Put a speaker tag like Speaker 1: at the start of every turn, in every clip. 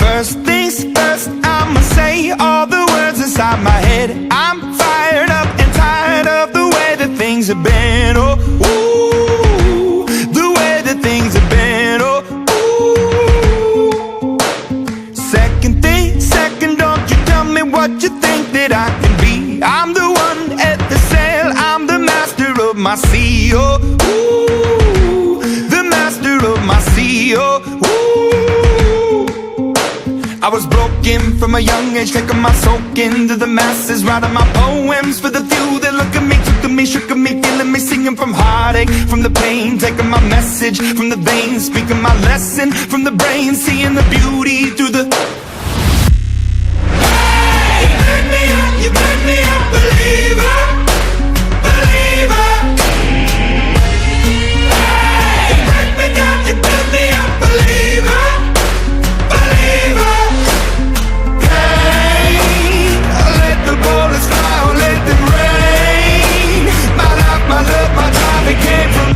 Speaker 1: First things first, I'ma say all the words inside my head. I'm fired up and tired of the way that things have been. Oh, ooh, the way that things have been. Oh, ooh. Second, don't you tell me what you think that I can be. I'm the one at the sail, I'm the master of my sea. Oh, ooh, the master of my sea. Oh, ooh. I was broken from a young age, taking my soak into the masses, writing my poems for the few that look at me, took at me, shook at me, feeling me, singing from heartache, from the pain, taking my message from the veins, speaking my lesson from the brain, seeing the beauty through the... Hey, you made me a believer, believer. Hey, you break me down, you build me a believer, believer. My love, my drive, it came from.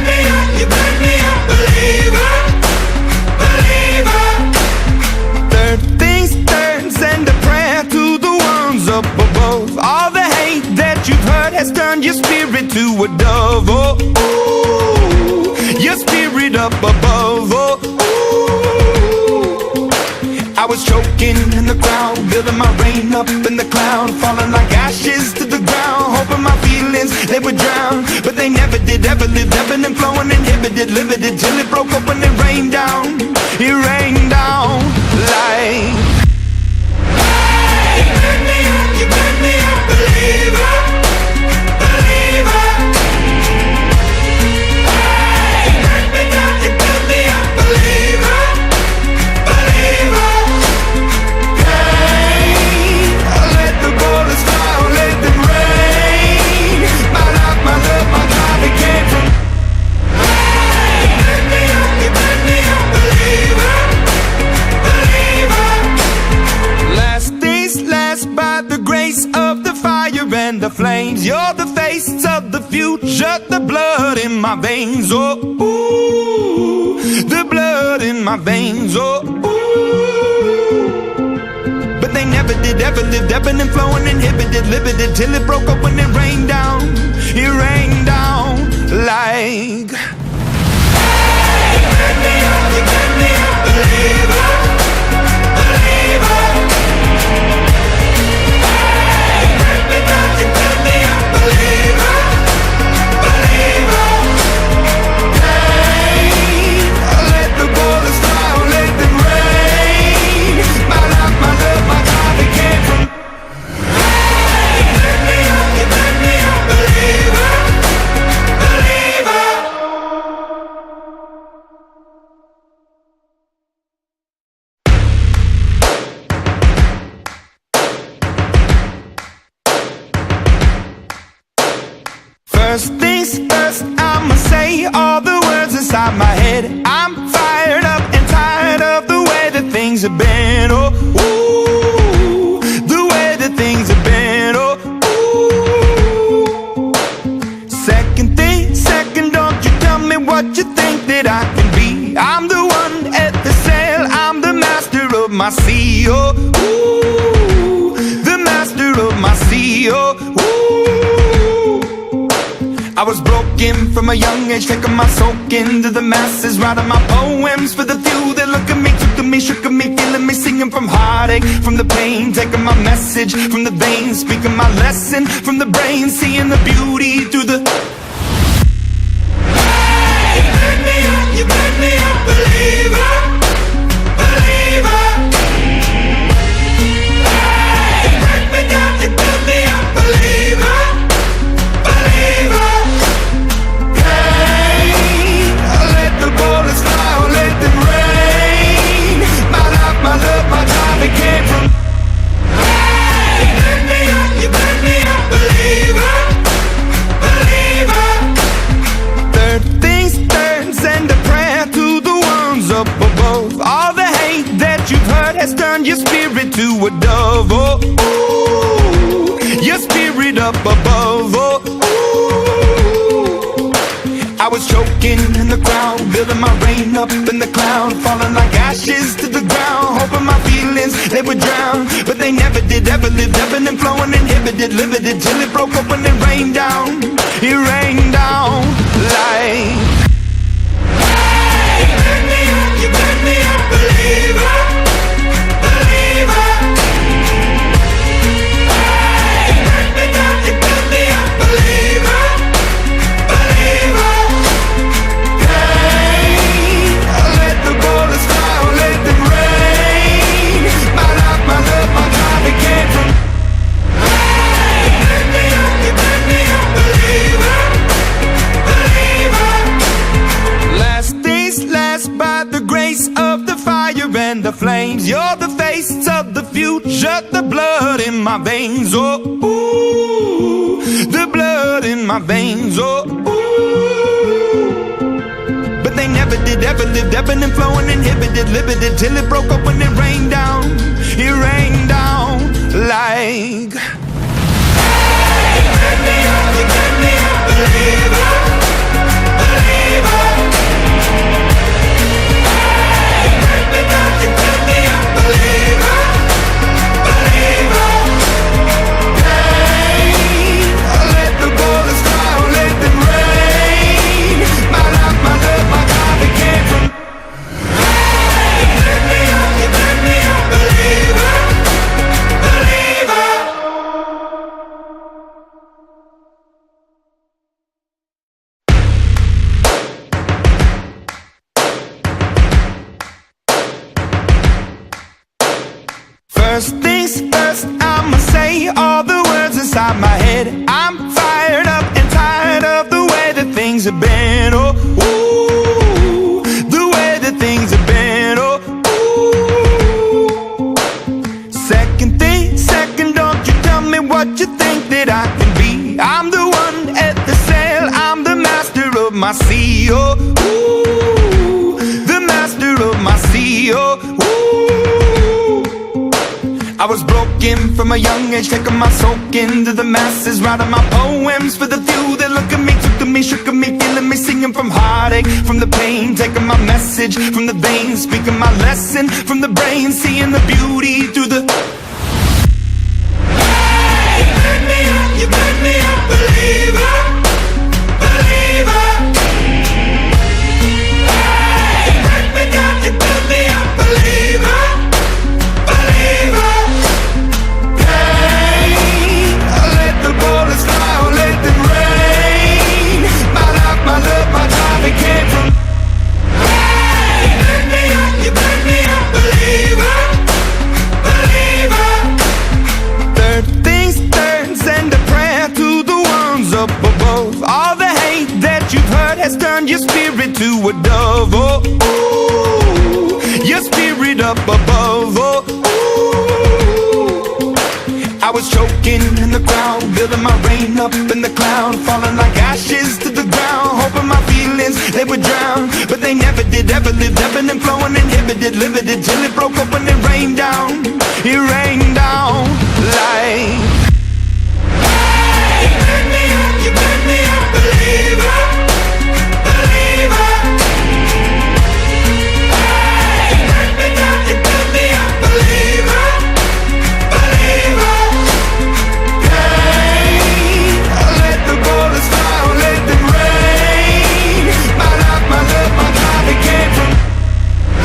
Speaker 1: Hey, you made me a believer, believer. Third things third, send a prayer to the ones up above. All the hate that you've heard has turned your spirit to a dove. Oh, ooh, your spirit up above. Oh, ooh. I was choking in the crowd, building my rain up in the cloud, falling like ashes to the ground, hoping my feelings, they would drown. But they never did, ever lived, ebbing and flowing, inhibited, limited, till it broke open and rained down. It rained down like... Hey, you made me a believer, believer. Hey, you break me down, you build me a believer, believer. And the flames, you're the face of the future, the blood in my veins. Oh, ooh, the blood in my veins. Oh, ooh. But they never did, ever lived, ebbing and flowing, inhibited, limited, till it broke open and rained down. It rained down like... Hey, you made me a believer, believer. Believer, believer. Hey, let the bullets fly, let them rain. My love, my drive, it came from. Hey, you made me a believer, believer. First things first, I'ma say all the words inside my head. I'm fired up and tired of the way that things have been. Oh, ooh, the way that things have been. Oh, ooh. Second, don't you tell me what you think that I can be. I'm the one at the sail, I'm the master of my sea. Oh, ooh, the master of my sea. Oh, ooh. I was broken from a young age, taking my soak into the masses, writing my poems for the few that look at me, took at me, shook at me, feeling me, singing from heartache, from the pain, taking my message from the veins, speaking my lesson from the brain, seeing the beauty through the... Hey, you made me a believer, believer. Hey, you break me down, you build me a believer, believer. Bullets fly, let them rain. My love, my drive, it came from. Hey, you made me a believer, believer. Third things third, send a prayer to the ones up above. All the hate that you've heard has turned your spirit to a dove. Oh, ooh, your spirit up above. Oh, I was choking in the crowd, building my rain up in the cloud, falling like ashes to the ground, hoping my feelings, they would drown. But they never did, ever lived, ebbing and flowing, inhibited, limited, till it broke up when it rained down. It rained down like, hey, you burn me up, believer, believer. Hey, burn me down, you burn me up, believer, believer. Hey, let the bullets fly, let them rain. My life, my love, my God, it came from. Hey, burn me up, you burn me up, believer, believer. Last days last by the grace of the fire and the flames. You're the face of the future, the blood in my veins. Oh, ooh, the blood in my veins. Oh, ooh. But they never did, ever lived, ebbing and flowing, inhibited, limited, till it broke up when it rained down. It rained down like, hey, burn me up, you burn me up, believer, believer. Hey, burn me down, you burn me up, believer, believer. Hey, let the bullets fly, let them rain. My life, my love, my God, it came from. Hey, burn me up, you burn me up, believer, believer. First things first, I'ma say all the words inside my head. I'm fired up and tired of the way that things have been. Oh, ooh, the way that things have been. Oh, ooh. Second thing, second, don't you tell me what you think that I can be. I'm the one at the sail, I'm the master of my sea. Oh, ooh, the master of my sea. Oh, ooh. I was broken from a young age, taking my soak into the masses, writing my poems for the few that look at me, took to me, shook at me, feeling me, singing from heartache, from the pain, taking my message from the veins, speaking my lesson from the brain, seeing the beauty through the. Hey, burn me up, you burn me up, believer, believer. Hey, burn me down, you burn me up, believer, believer. Bullets fly, let them rain. My life, my love, my God, it came from. Hey, burn me up, you burn me up, believer, believer. Third things third, send a prayer to the ones up above. All the hate that you've heard has turned your spirit to a dove. Oh, ooh, your spirit up above. Oh, ooh. I was choking in the crowd, building my rain up in the cloud, falling like ashes to the ground, hoping my feelings, they would drown. But they never did, ever lived, ebbing and flowing, inhibited, limited, till it broke up when it rained down. It rained down like, hey, burn me up, you burn me up, believer, believer. Hey, burn me down, you burn me up, believer, believer. Let the bullets fly, let them rain. My life, my love, my God, it came from.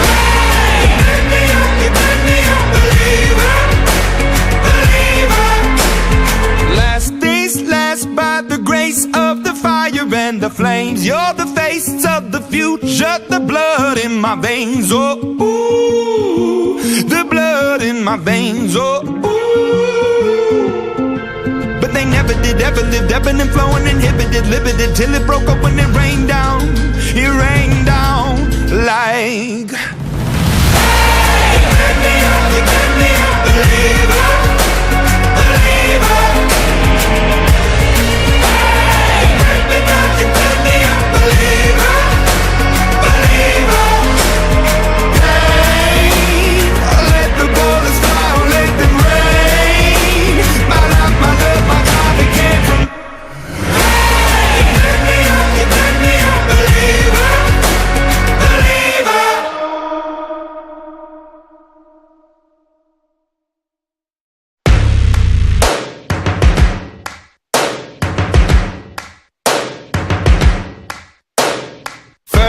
Speaker 1: Hey, burn me up, you burn me up, believer, believer. Last days last by the grace of the fire and the flames. You're the face of the future, the blood in my veins. Oh, ooh, the blood in my veins. Oh, ooh. They never did, ever lived, ebbing and flowing, inhibited, limited, till it broke up when it rained down. It rained down like, hey, burn me up, you burn me up, believer, believer. Hey, burn me down, you burn me up, believer, believer. Hey, let the bullets fly, let them rain. My life, my love, my God, it came from. Hey, burn me up, you burn me up, believer, believer.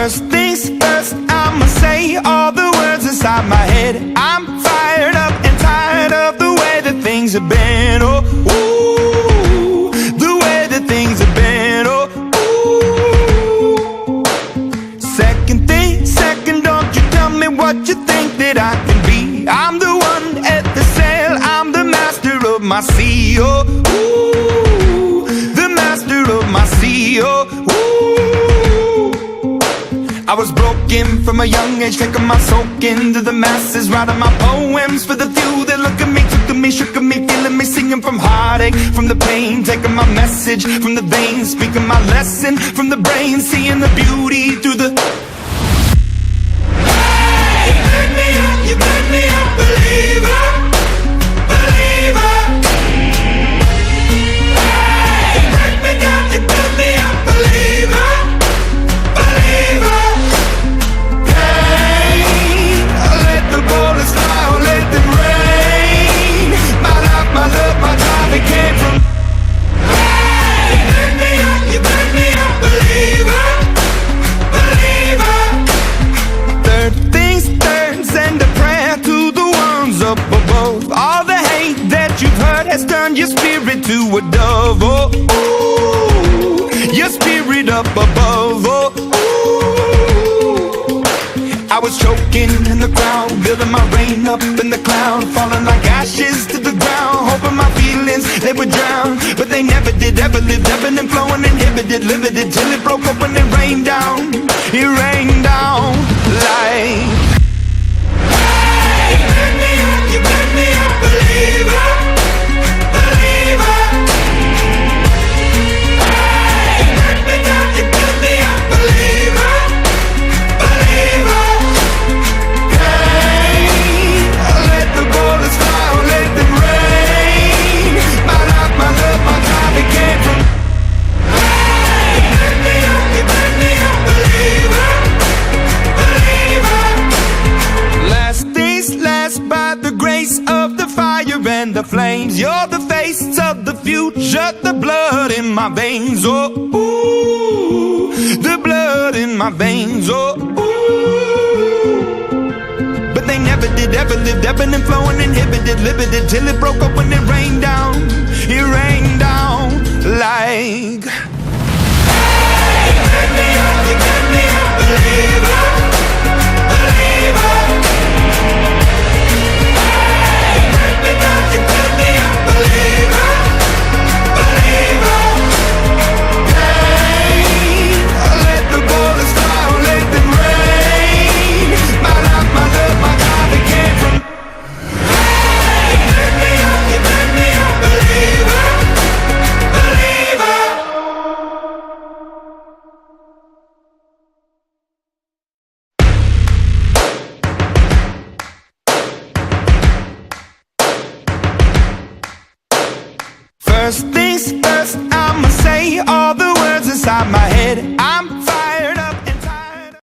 Speaker 1: First things first, I'ma say all the words inside my head. I'm fired up and tired of the way that things have been. Oh, ooh, the way that things have been. Oh, ooh. Second thing, second, don't you tell me what you think that I can be. I'm the one at the sail, I'm the master of my sea. Oh, ooh, the master of my sea. Oh, ooh. I was broken from a young age, taking my soak into the masses, writing my poems for the few that look at me, took at me, shook at me, feeling me, singing from heartache, from the pain, taking my message from the veins, speaking my lesson from the brain, seeing the beauty through the... Hey, you pick me up, you pick me up, believer, believer. Hey, you break me down, you build me up, believer, believer. Bullets fly, oh, let them rain. My life, my love, my drive, it came from. Hey, you pick me up, you pick me up, believer, believer. Third things third, send a prayer to the ones up above. All the hate that you've heard has turned your spirit to a dove. Oh, ooh, your spirit up above. Oh, ooh. I was choking in the crowd, building my rain up in the cloud, falling like ashes to the ground, hoping my feelings, they would drown, but they never did, ever lived, ebbing and flowing, inhibited, limited, till it broke open and rained down, it rained down like... Hey, you pick me up, you pick me up, believer, believer. Hey, you break me down, you build me up, believer, believer. Bullets fly, oh, let them rain. My life, my love, my drive, it came from. Hey, you pick me up, you pick me up, believer, believer. Last things last, by the grace of the fire and the flames. You're the face of the future, the blood in my veins. Oh, ooh, the blood in my veins. Oh, ooh. They never did, ever lived, ebbing and flowing, inhibited, limited, till it broke up when it rained down like... Hey, you pick me up, you pick me up, believer, believer. Hey, you break me down, you build me up, believer, believer. Hey, let the bullets fly, oh, let them rain. My life, my love, my drive, it came from. Hey, you pick me up, you pick me up, believer, believer. First things first, I'ma say all the words inside my head. I'm